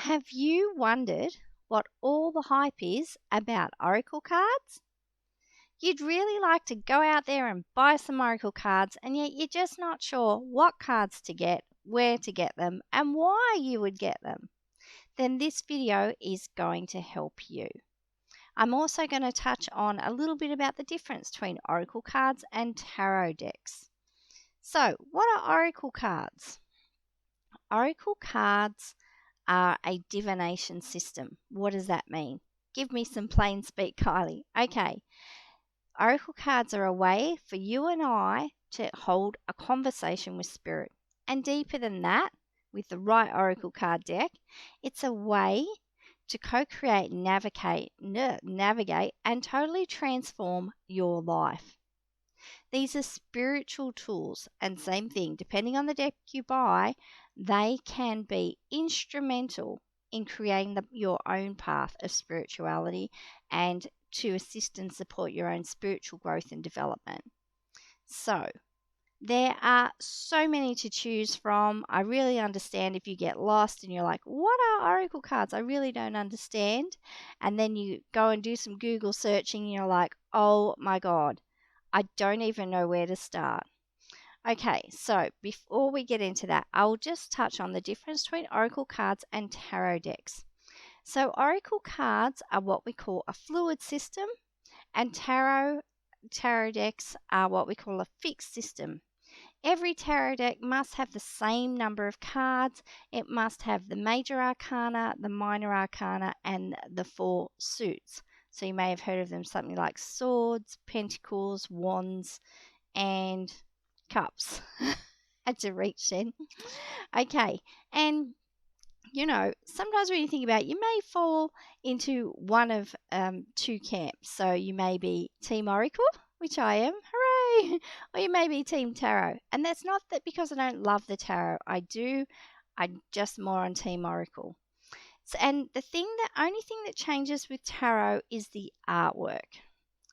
Have you wondered what all the hype is about oracle cards? You'd really like to go out there and buy some oracle cards, and yet you're just not sure what cards to get, where to get them, and why you would get them. Then this video is going to help you. I'm also going to touch on a little bit about the difference between oracle cards and tarot decks. So, what are oracle cards? Oracle cards are a divination system. What does that mean? Give me some plain speak, Kylie. Okay, oracle cards are a way for you and I to hold a conversation with spirit. And deeper than that, with the right oracle card deck, it's a way to co-create, navigate, and totally transform your life. These are spiritual tools, and same thing, depending on the deck you buy, they can be instrumental in creating your own path of spirituality and to assist and support your own spiritual growth and development. So, there are so many to choose from. I really understand if you get lost and you're like, what are oracle cards? I really don't understand. And then you go and do some Google searching and you're like, oh my God, I don't even know where to start. Okay, so before we get into that, I'll just touch on the difference between oracle cards and tarot decks. So oracle cards are what we call a fluid system, and tarot decks are what we call a fixed system. Every tarot deck must have the same number of cards. It must have the major arcana, the minor arcana, and the four suits. So you may have heard of them, something like swords, pentacles, wands, and cups. Had to reach in. Okay, and sometimes when you think about it, you may fall into one of two camps. So you may be Team Oracle, which I am, hooray! Or you may be Team Tarot. And that's not that because I don't love the tarot. I do. I'm just more on Team Oracle. So, and the only thing that changes with tarot is the artwork.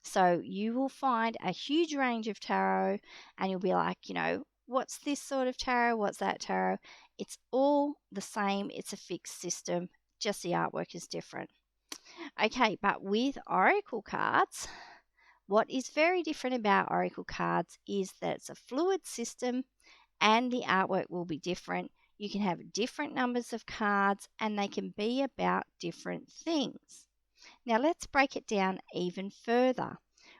So you will find a huge range of tarot and you'll be like, what's this sort of tarot? What's that tarot? It's all the same. It's a fixed system. Just the artwork is different. Okay, but with oracle cards, what is very different about oracle cards is that it's a fluid system and the artwork will be different. You can have different numbers of cards and they can be about different things. Now let's break it down even further.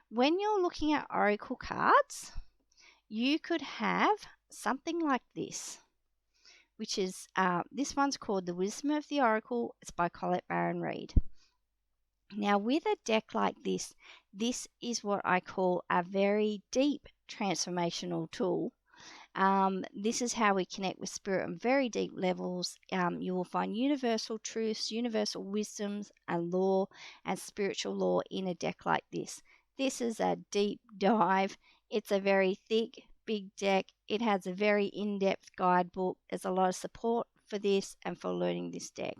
When you're looking at oracle cards, you could have something like this, which is, this one's called The Wisdom of the Oracle. It's by Colette Baron-Reid. Now with a deck like this is what I call a very deep transformational tool. This is how we connect with spirit on very deep levels. You will find universal truths, universal wisdoms, and law and spiritual law in a deck like this. This is a deep dive. It's a very thick, big deck. It has a very in-depth guidebook. There's a lot of support for this and for learning this deck.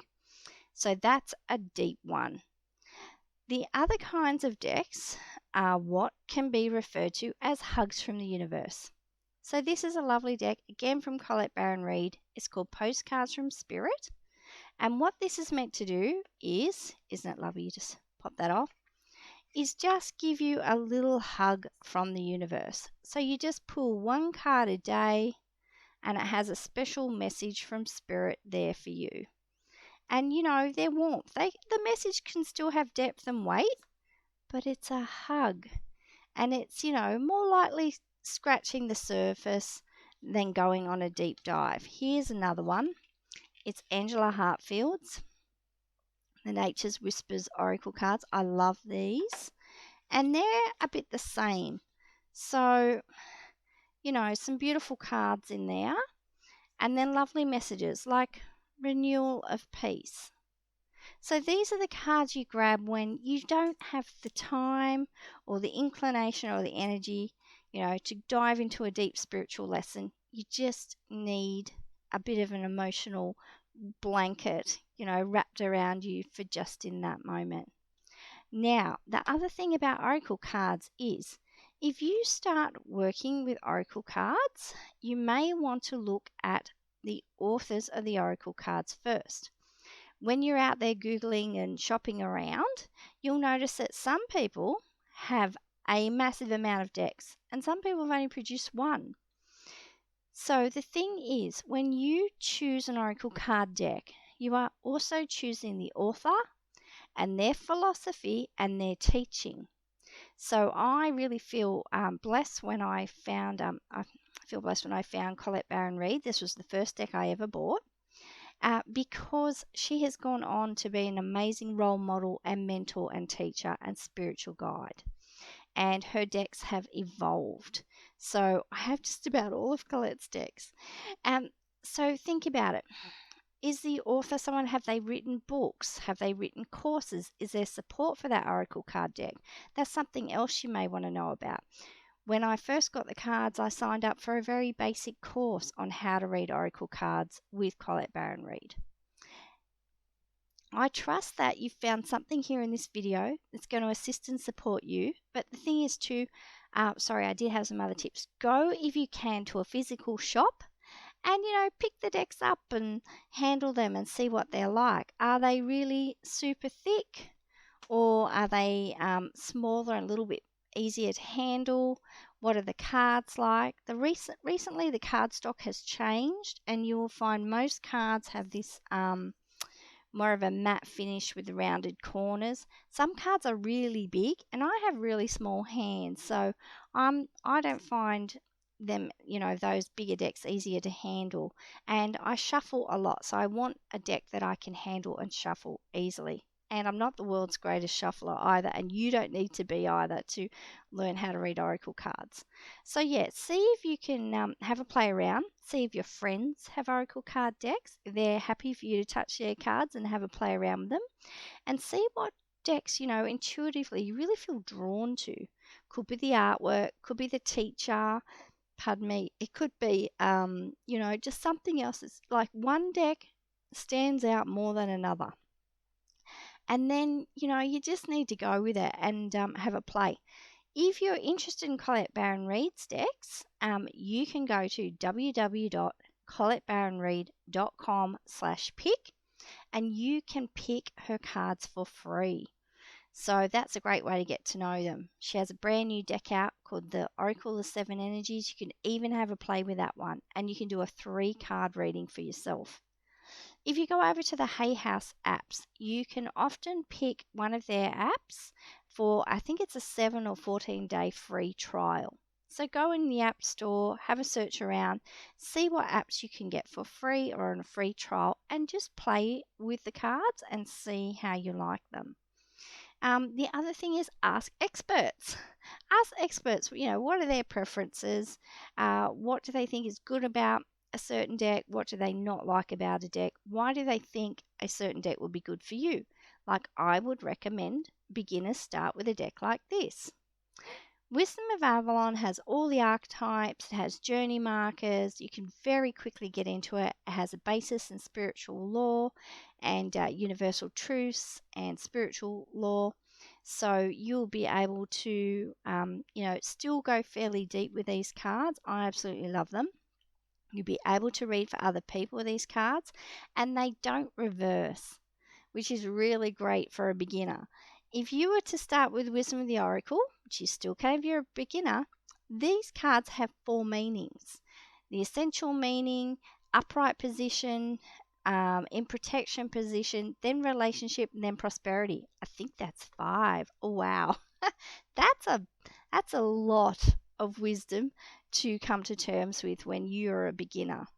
So that's a deep one. The other kinds of decks are what can be referred to as hugs from the universe. So this is a lovely deck, again from Colette Baron-Reid. It's called Postcards from Spirit. And what this is meant to do is, isn't it lovely, you just pop that off, is just give you a little hug from the universe. So you just pull one card a day and it has a special message from Spirit there for you. And they're warmth. The message can still have depth and weight, but it's a hug. And it's, more likely scratching the surface than going on a deep dive. Here's another one. It's Angela Hartfield's The Nature's Whispers Oracle cards. I love these. And they're a bit the same. So, some beautiful cards in there. And then lovely messages like renewal of peace. So these are the cards you grab when you don't have the time or the inclination or the energy, to dive into a deep spiritual lesson. You just need a bit of an emotional blanket, wrapped around you for just in that moment. Now, the other thing about oracle cards is if you start working with oracle cards, you may want to look at the authors of the oracle cards first. when you're out there Googling and shopping around, you'll notice that some people have a massive amount of decks and some people have only produced one. So the thing is, when you choose an Oracle card deck, you are also choosing the author and their philosophy and their teaching. So I really feel blessed when I found Colette Baron-Reid. This was the first deck I ever bought. Because she has gone on to be an amazing role model and mentor and teacher and spiritual guide. And her decks have evolved. So I have just about all of Colette's decks. So think about it. Is the author someone? Have they written books? Have they written courses? Is there support for that Oracle card deck? That's something else you may want to know about. When I first got the cards, I signed up for a very basic course on how to read Oracle cards with Colette Baron-Reid. I trust that you've found something here in this video that's going to assist and support you. But the thing is too, I did have some other tips. Go, if you can, to a physical shop and, pick the decks up and handle them and see what they're like. Are they really super thick, or are they smaller and a little bit easier to handle? What are the cards like? Recently the card stock has changed, and you will find most cards have this more of a matte finish with rounded corners. Some cards are really big, and I have really small hands, so I don't find them, those bigger decks easier to handle. And I shuffle a lot, so I want a deck that I can handle and shuffle easily. And I'm not the world's greatest shuffler either, and you don't need to be either to learn how to read Oracle cards. So yeah, see if you can have a play around. See if your friends have Oracle card decks. If they're happy for you to touch their cards and have a play around with them. And see what decks, intuitively you really feel drawn to. Could be the artwork, could be the teacher, pardon me, it could be, just something else. It's like one deck stands out more than another. And then, you just need to go with it and have a play. If you're interested in Colette Baron-Reid's decks, you can go to www.colettebaronreid.com/pick, and you can pick her cards for free. So that's a great way to get to know them. She has a brand new deck out called the Oracle of Seven Energies. You can even have a play with that one, and you can do a 3-card reading for yourself. If you go over to the Hay House apps, you can often pick one of their apps for, I think it's a 7 or 14-day free trial. So go in the App Store, have a search around, see what apps you can get for free or on a free trial, and just play with the cards and see how you like them. The other thing is ask experts. Ask experts, what are their preferences? What do they think is good about a certain deck? What do they not like about a deck? Why do they think a certain deck would be good for you? Like, I would recommend beginners start with a deck like this. Wisdom of Avalon has all the archetypes, it has journey markers, you can very quickly get into it. It has a basis in spiritual law and universal truths and spiritual law. So you'll be able to, still go fairly deep with these cards. I absolutely love them. You'll be able to read for other people with these cards, and they don't reverse, which is really great for a beginner. If you were to start with Wisdom of the Oracle, which you still can if you're a beginner, these cards have 4 meanings. The essential meaning, upright position, in protection position, then relationship, and then prosperity. I think that's 5. Oh, wow. That's a lot of wisdom to come to terms with when you're a beginner.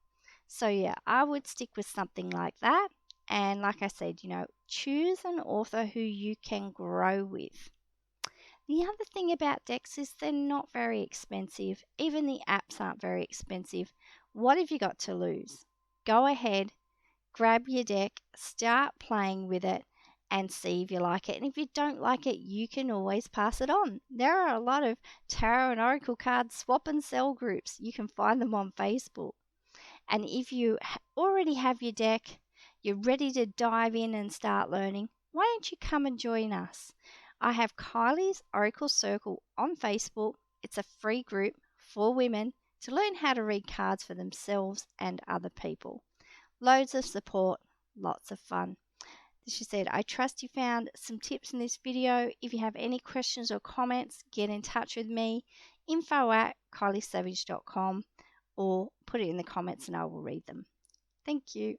So yeah, I would stick with something like that. And like I said, choose an author who you can grow with. The other thing about decks is they're not very expensive. Even the apps aren't very expensive. What have you got to lose? Go ahead, grab your deck, start playing with it, and see if you like it. And if you don't like it, you can always pass it on. There are a lot of tarot and oracle card swap and sell groups. You can find them on Facebook. And if you already have your deck, you're ready to dive in and start learning, why don't you come and join us? I have Kylie's Oracle Circle on Facebook. It's a free group for women to learn how to read cards for themselves and other people. Loads of support, lots of fun. She said, I trust you found some tips in this video. If you have any questions or comments, get in touch with me, info@kyliesavage.com, or put it in the comments and I will read them. Thank you.